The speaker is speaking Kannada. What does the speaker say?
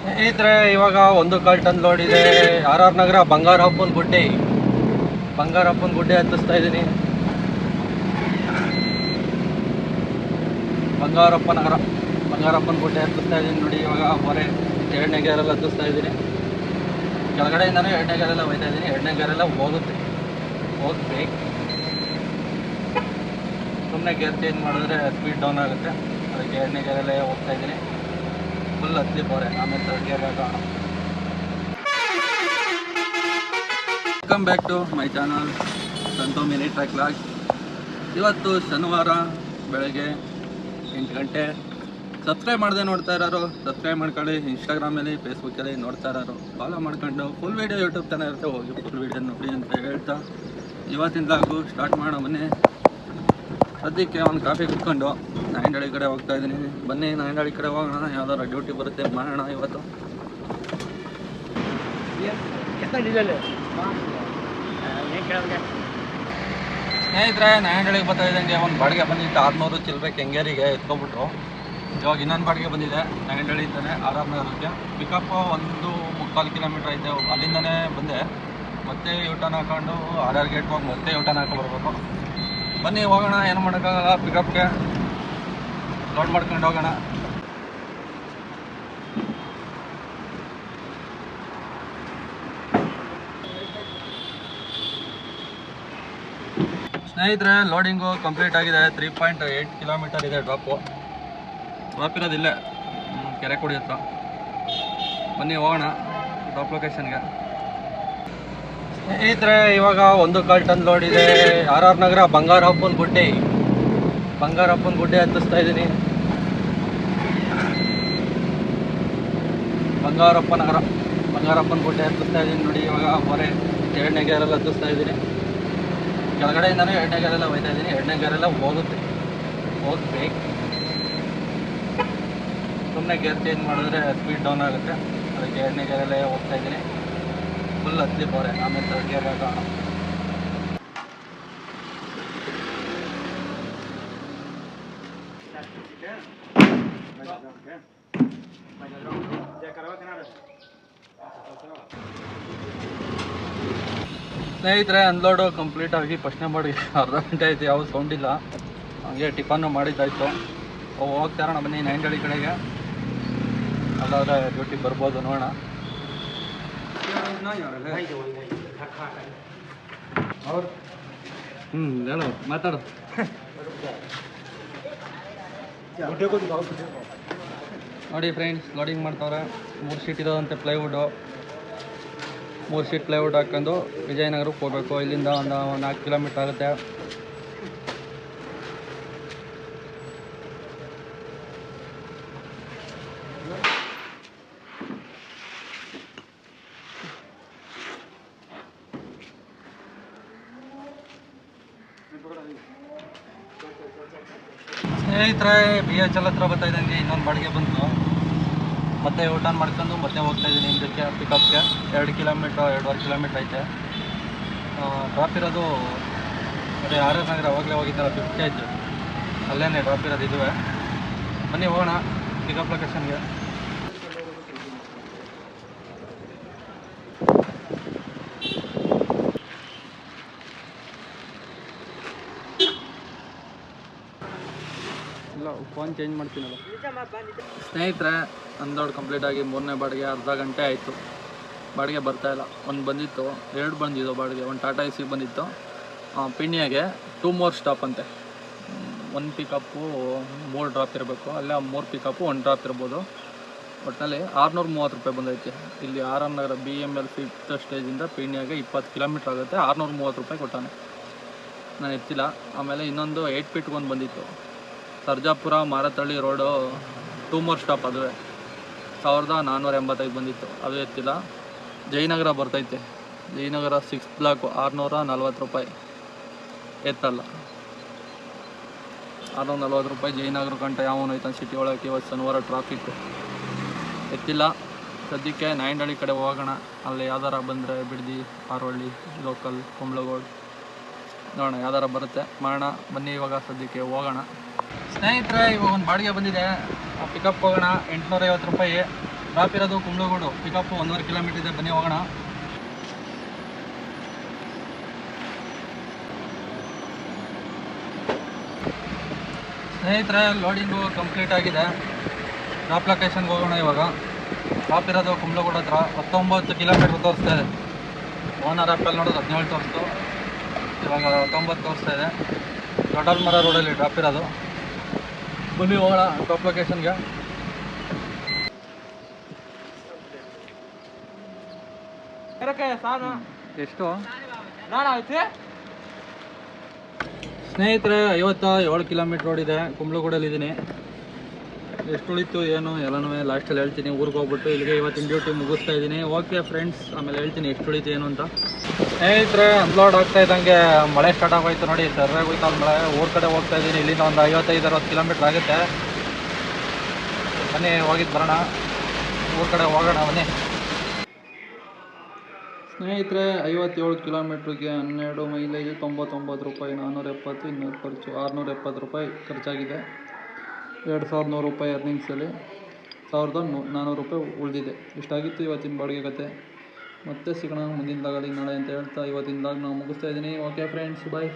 ಸ್ನೇಹಿತರೆ, ಇವಾಗ 1 ಟನ್ ಲೋಡ್ ಇದೆ. ಆರ್ ನಗರ ಬಂಗಾರಪ್ಪನ ಗುಡ್ಡೆ ಹತ್ತಿಸ್ತಾ ಇದ್ದೀನಿ. ಬಂಗಾರಪ್ಪನ ಗುಡ್ಡೆ ಹತ್ತಿಸ್ತಾ ಇದ್ದೀನಿ ನೋಡಿ. ಇವಾಗ ಹೊರೆ 2ನೇ ಗೇರಲ್ಲಿ ಹತ್ತಿಸ್ತಾ ಇದ್ದೀನಿ. ಕೆಳಗಡೆಯಿಂದಾನೆ 2ನೇ ಗೇರೆಲ್ಲ ಹೋಗ್ತಾ ಇದ್ದೀನಿ. 2ನೇ ಗೇರೆಲ್ಲ ಹೋಗ್ಬೇಕು. ಸುಮ್ಮನೆ ಗೇರ್ ಚೇಂಜ್ ಮಾಡಿದ್ರೆ ಸ್ಪೀಡ್ ಡೌನ್ ಆಗುತ್ತೆ. ಅದಕ್ಕೆ 2ನೇ ಗೇರಲ್ಲೇ ಹೋಗ್ತಾ ಇದ್ದೀನಿ. ಫುಲ್ ಹತ್ಲಿ ಹೋರೆ, ಆಮೇಲೆ 3rd ಗೇರ್ ಹಾಕೋಣ. Welcome back to my channel Santo mini track vlogs. ಇವತ್ತು ಶನಿವಾರ ಬೆಳಗ್ಗೆ 8 ಗಂಟೆ. ಸಬ್ಸ್ಕ್ರೈಬ್ ಮಾಡದೆ ನೋಡ್ತಾ ಇರೋರು ಸಬ್ಸ್ಕ್ರೈಬ್ ಮಾಡ್ಕೊಳ್ಳಿ. ಇನ್ಸ್ಟಾಗ್ರಾಮಲ್ಲಿ ಫೇಸ್ಬುಕ್ಕಲ್ಲಿ ನೋಡ್ತಾ ಇರೋರು ಫಾಲೋ ಮಾಡ್ಕೊಂಡು ಫುಲ್ ವೀಡಿಯೋ ಯೂಟ್ಯೂಬ್ ಚಾನಲ್ ಇರುತ್ತೆ, ಹೋಗಿ ಫುಲ್ ವೀಡಿಯೋ ನೋಡಿ ಅಂತ ಹೇಳ್ತಾ ಇವತ್ತಿನ ವ್ಲಾಗು ಸ್ಟಾರ್ಟ್ ಮಾಡೋ. ಸದ್ಯಕ್ಕೆ ಒಂದು ಕಾಫಿ ಕುತ್ಕೊಂಡು ನಾಯಂಡಹಳ್ಳಿ ಕಡೆ ಹೋಗ್ತಾ ಇದ್ದೀನಿ. ಬನ್ನಿ ನಾಯಂಡಹಳ್ಳಿ ಕಡೆ ಹೋಗೋಣ. ಯಾವ್ದಾರ ಡ್ಯೂಟಿ ಬರುತ್ತೆ, ಮಾಡೋಣ ಇವತ್ತು. ಸ್ನೇಹಿತರೆ, ನಾಯಂಡಹಳ್ಳಿಗೆ ಬರ್ತಾ ಇದ್ದಂಗೆ ಒಂದು ಬಾಡಿಗೆ ಬಂದಿತ್ತು 600 ಚಿಲ್ಲರೆ ಕೆಂಗೇರಿಗೆ ಎತ್ಕೊಬಿಟ್ರು. ಇವಾಗ ಇನ್ನೊಂದು ಬಾಡಿಗೆ ಬಂದಿದೆ ನಾಯಂಡಹಳ್ಳಿಯಿಂದನೇ ಆರ್ ನಗರಕ್ಕೆ. ಪಿಕಪ್ 1.25 ಕಿಲೋಮೀಟ್ರ್ ಐತೆ. ಅಲ್ಲಿಂದನೇ ಬಂದೆ. ಮತ್ತೆ ಯೂಟರ್ನ್ ಹಾಕೊಂಡು RR ಗೇಟ್ಗೆ ಹೋಗಿ ಮತ್ತೆ ಯೂಟರ್ನ್ ಹಾಕೋ ಬರ್ಬೇಕು. ಬನ್ನಿ ಹೋಗೋಣ. ಏನು ಮಾಡೋಕ್ಕಾಗಲ್ಲ, ಪಿಕಪ್ಗೆ ಲೋಡ್ ಮಾಡ್ಕೊಂಡು ಹೋಗೋಣ. ಸ್ನೇಹಿತರೆ, ಲೋಡಿಂಗು ಕಂಪ್ಲೀಟ್ ಆಗಿದೆ. 3.8 ಕಿಲೋಮೀಟರ್ ಇದೆ ಡ್ರಾಪ್ ಇರೋದಿಲ್ಲೇ ಕೆರೆಕುಡಿ ಹತ್ರ. ಬನ್ನಿ ಹೋಗೋಣ ಡ್ರಾಪ್ ಲೊಕೇಶನ್ಗೆ. ಸ್ನೇಹಿತರೆ, ಇವಾಗ 1 ಟನ್ ಲೋಡ್ ಇದೆ. ಆರ್ ನಗರ ಬಂಗಾರಪ್ಪನ ಗುಡ್ಡೆ ಹತ್ತಿಸ್ತಾ ಇದ್ದೀನಿ. ಬಂಗಾರಪ್ಪನ ಗುಡ್ಡೆ ಹತ್ತಿಸ್ತಾ ಇದ್ದೀನಿ ನೋಡಿ. ಇವಾಗ ಹೊರೆ 2ನೇ ಗೇರಲ್ಲಿ ಹತ್ತಿಸ್ತಾ ಇದ್ದೀನಿ. ಕೆಳಗಡೆಯಿಂದಾನೆ 2ನೇ ಗೇರೆಲ್ಲ ಹೋಗ್ತಾ ಇದ್ದೀನಿ. 2ನೇ ಗೇರೆಲ್ಲ ಹೋಗ್ಬೇಕು. ಸುಮ್ಮನೆ ಗೇರ್ ಚೇಂಜ್ ಮಾಡಿದ್ರೆ ಸ್ಪೀಡ್ ಡೌನ್ ಆಗುತ್ತೆ. ಅದಕ್ಕೆ 2ನೇ ಗೇರಲ್ಲೇ ಹೋಗ್ತಾ ಇದ್ದೀನಿ. ಫುಲ್ ಹತ್ಲಿ ಹೋರೆ, ಆಮೇಲೆ 3rd ಗೇರ್ ಹಾಕೋಣ. ಸ್ನೇಹಿತರೆ, ಅನ್ಲೋಡು ಕಂಪ್ಲೀಟ್ ಆಗಿ ಫಸ್ಟ್ನೇ ಮಾಡಿ ಅರ್ಧ ಗಂಟೆ ಆಯ್ತು. ಯಾವ ಸೌಂಡ್ ಇಲ್ಲ. ಹಂಗೆ ಟಿಫನ್ನು ಮಾಡಿದ್ದಾಯಿತು. ಹೋಗ್ತಾ ಇರೋಣ ಬನ್ನಿ ನಾಯಂಡಹಳ್ಳಿ ಕಡೆಗೆ. ಅಲ್ಲಾದರೆ ಡ್ಯೂಟಿ ಬರ್ಬೋದು, ನೋಡೋಣ. ಹೇಳು, ಮಾತಾಡು. ನೋಡಿ ಫ್ರೆಂಡ್ಸ್, ಲೋಡಿಂಗ್ ಮಾಡ್ತಾವ್ರೆ. 3 ಶೀಟ್ ಇರೋದಂತೆ ಪ್ಲೈವುಡ್ಡು. 3 ಶೀಟ್ ಪ್ಲೈವುಡ್ ಹಾಕೊಂಡು ವಿಜಯನಗರಕ್ಕೆ ಹೋಗ್ಬೇಕು. ಇಲ್ಲಿಂದ ಒಂದು 4 ಕಿಲೋಮೀಟ್ರ್ ಆಗುತ್ತೆ. ಸ್ನೇಹಿತರೆ, BHL ಹತ್ರ ಬರ್ತಾ ಇದ್ದಂಗೆ ಇನ್ನೊಂದು ಬಾಡಿಗೆ ಬಂತು. ಮತ್ತೆ ಯೂಟರ್ನ್ ಮಾಡ್ಕೊಂಡು ಮತ್ತೆ ಹೋಗ್ತಾ ಇದ್ದೀನಿ ಹಿಂದಕ್ಕೆ ಪಿಕಪ್ಗೆ. 2 ಕಿಲೋಮೀಟ್ರ್ 2.5 ಕಿಲೋಮೀಟ್ರ್ ಐತೆ. ಡ್ರಾಪ್ ಇರೋದು ಅದೇ RR ನಗರ. ಅವಾಗಲೇ ಹೋಗಿದ್ದಲ್ಲ 50 ಆಯಿತು. ಅಲ್ಲೇ ಡ್ರಾಪ್ ಇರೋದು ಇದುವೇ. ಬನ್ನಿ ಹೋಗೋಣ ಪಿಕಪ್ ಲೊಕೇಶನ್ಗೆ. ಇಲ್ಲ, ಫೋನ್ ಚೇಂಜ್ ಮಾಡ್ತೀನಲ್ಲ. ಸ್ನೇಹಿತರೆ, ಅನ್ಲೋಡ್ ಕಂಪ್ಲೀಟ್ ಆಗಿ 3ನೇ ಬಾಡಿಗೆ ಅರ್ಧ ಗಂಟೆ ಆಯಿತು. ಬಾಡಿಗೆ ಬರ್ತಾಯಿಲ್ಲ. ಒಂದು ಬಂದಿತ್ತು, 2 ಬಂದಿದ್ದು ಬಾಡಿಗೆ. ಒಂದು ಟಾಟಾ AC ಬಂದಿತ್ತು. ಪಿಣ್ಯಾಗೆ 2 more ಸ್ಟಾಪ್ ಅಂತೆ. 1 ಪಿಕಪ್ಪು 3 ಡ್ರಾಪ್ ಇರಬೇಕು. ಅಲ್ಲೇ 3 ಪಿಕಪ್ಪು 1 ಡ್ರಾಪ್ ಇರ್ಬೋದು. ಒಟ್ಟಿನಲ್ಲಿ 630 ರೂಪಾಯಿ ಬಂದೈತೆ. ಇಲ್ಲಿ RR ನಗರ BML 5th ಸ್ಟೇಜಿಂದ ಪಿಣ್ಯಾಗೆ 20 ಕಿಲೋಮೀಟ್ರ್ ಆಗುತ್ತೆ. 630 ರೂಪಾಯಿ ಕೊಟ್ಟಾನೆ. ನಾನು ಎತ್ತಿಲ್ಲ. ಆಮೇಲೆ ಇನ್ನೊಂದು 8 ಫೀಟ್ಗೆ ಒಂದು ಬಂದಿತ್ತು. Sarjapur Marathahalli road 2 more stop. ಅದುವೇ 1485 ಬಂದಿತ್ತು. ಅದು ಎತ್ತಿಲ್ಲ. ಜಯನಗರ ಬರ್ತೈತೆ. ಜಯನಗರ 6th ಬ್ಲಾಕು 640 ರೂಪಾಯಿ ಎತ್ತಲ್ಲ. 640 ರೂಪಾಯಿ ಜಯನಗರ ಗಂಟ ಯಾವನು ಐತಾನೆ ಸಿಟಿ ಒಳಗೆ. ಇವತ್ತು ಶನಿವಾರ ಟ್ರಾಫಿಕ್ಕು ಎತ್ತಿಲ್ಲ. ಸದ್ಯಕ್ಕೆ ನಾಯಂಡಹಳ್ಳಿ ಕಡೆ ಹೋಗೋಣ. ಅಲ್ಲಿ ಯಾವ್ದಾರ ಬಂದರೆ ಬಿಡ್ದಿ, ಹಾರೋಹಳ್ಳಿ, ಲೋಕಲ್, ಕುಂಬ್ಳಗೋಡು ನೋಡೋಣ. ಯಾವ್ದಾರ ಬರುತ್ತೆ ಮಾಡೋಣ. ಬನ್ನಿ ಇವಾಗ ಸದ್ಯಕ್ಕೆ ಹೋಗೋಣ. ಸ್ನೇಹಿತರೆ, ಇವಾಗ ಒಂದು ಬಾಡಿಗೆ ಬಂದಿದೆ. ಪಿಕಪ್ ಹೋಗೋಣ. 850 ರೂಪಾಯಿ. ಡ್ರಾಪ್ ಇರೋದು ಕುಂಬ್ಳಗೋಡು, ಪಿಕಪ್ 1.5 ಕಿಲೋಮೀಟರ್ ಇದೆ, ಬನ್ನಿ ಹೋಗೋಣ. ಸ್ನೇಹಿತರೆ, ಲೋಡಿಂಗು ಕಂಪ್ಲೀಟ್ ಆಗಿದೆ. ಡ್ರಾಪ್ ಲೊಕೇಶನ್ಗೆ ಹೋಗೋಣ ಇವಾಗ. ಡ್ರಾಪ್ ಇರೋದು ಕುಂಬ್ಳಗೋಡು ಹತ್ರ, 19 ಕಿಲೋಮೀಟ್ರ್ ತೋರಿಸ್ತಾ ಇದೆ. ಓನರ್ ಆ್ಯಪಲ್ಲಿ ನೋಡೋದು 17 ತೋರಿಸ್ತು, ಇವಾಗ 19 ತೋರಿಸ್ತಾ ಇದೆ. ದೊಡ್ಡಲ್ಮರ ರೋಡಲ್ಲಿ ಡ್ರಾಪ್ ಇರೋದು. ಬನ್ನಿ ಹೋಗೋಣ ಡ್ರಾಪ್ ಲೊಕೇಶನ್ಗೆ. ಎಷ್ಟು ಸ್ನೇಹಿತರೆ, 57 ಕಿಲೋಮೀಟ್ರ್ ರೋಡ್ ಇದೆ. ಕುಂಬ್ಳಗೋಡಲ್ಲಿದ್ದೀನಿ. ಎಷ್ಟು ಉಳಿತು ಏನು ಎಲ್ಲನೂ ಲಾಸ್ಟಲ್ಲಿ ಹೇಳ್ತೀನಿ. ಊರಿಗೆ ಹೋಗ್ಬಿಟ್ಟು ಇಲ್ಲಿಗೆ ಇವತ್ತಿನ ಡ್ಯೂಟಿ ಮುಗಿಸ್ತಾ ಇದ್ದೀನಿ. ಓಕೆ ಫ್ರೆಂಡ್ಸ್, ಆಮೇಲೆ ಹೇಳ್ತೀನಿ ಎಷ್ಟು ಉಳಿತು ಏನು ಅಂತ. ಸ್ನೇಹಿತರೆ, ಅನ್ಲೋಡ್ ಆಗ್ತಾ ಇದ್ದಂಗೆ ಮಳೆ ಸ್ಟಾರ್ಟ್ ಆಗೋಯ್ತು ನೋಡಿ. ಸರ್ರಾಗಿ ಹೋಯ್ತು ಮಳೆ. ಊರ ಕಡೆ ಹೋಗ್ತಾ ಇದ್ದೀನಿ. ಇಲ್ಲಿಂದ ಒಂದು 55-60 ಕಿಲೋಮೀಟ್ರ್ ಆಗುತ್ತೆ. ಬನ್ನಿ ಹೋಗಿದ್ದು ಬರೋಣ, ಊರ ಕಡೆ ಹೋಗೋಣ ಬನ್ನಿ. ಸ್ನೇಹಿತರೆ, 57 ಕಿಲೋಮೀಟ್ರಿಗೆ 12 ಮೈಲೇಜ್, 99 ರೂಪಾಯಿ, 470, ಇನ್ನೂರು ಖರ್ಚು, 670 ರೂಪಾಯಿ ಖರ್ಚಾಗಿದೆ. 2100 ರೂಪಾಯಿ ಅರ್ನಿಂಗ್ಸಲ್ಲಿ 1400 ರೂಪಾಯಿ ಉಳಿದಿದೆ. ಇಷ್ಟಾಗಿತ್ತು ಇವತ್ತಿನ ಬಾಡಿಗೆ ಕತೆ. ಮತ್ತೆ ಸಿಗೋಣ ಮುಂದಿನ ದಾಗಲಿ ನಾಳೆ ಅಂತ ಹೇಳ್ತಾ ಇವತ್ತಿನ ದಾಗ್ ನಾವು ಮುಗಿಸ್ತಾ ಇದ್ದೀನಿ. ಓಕೆ ಫ್ರೆಂಡ್ಸ್, ಬಾಯ್.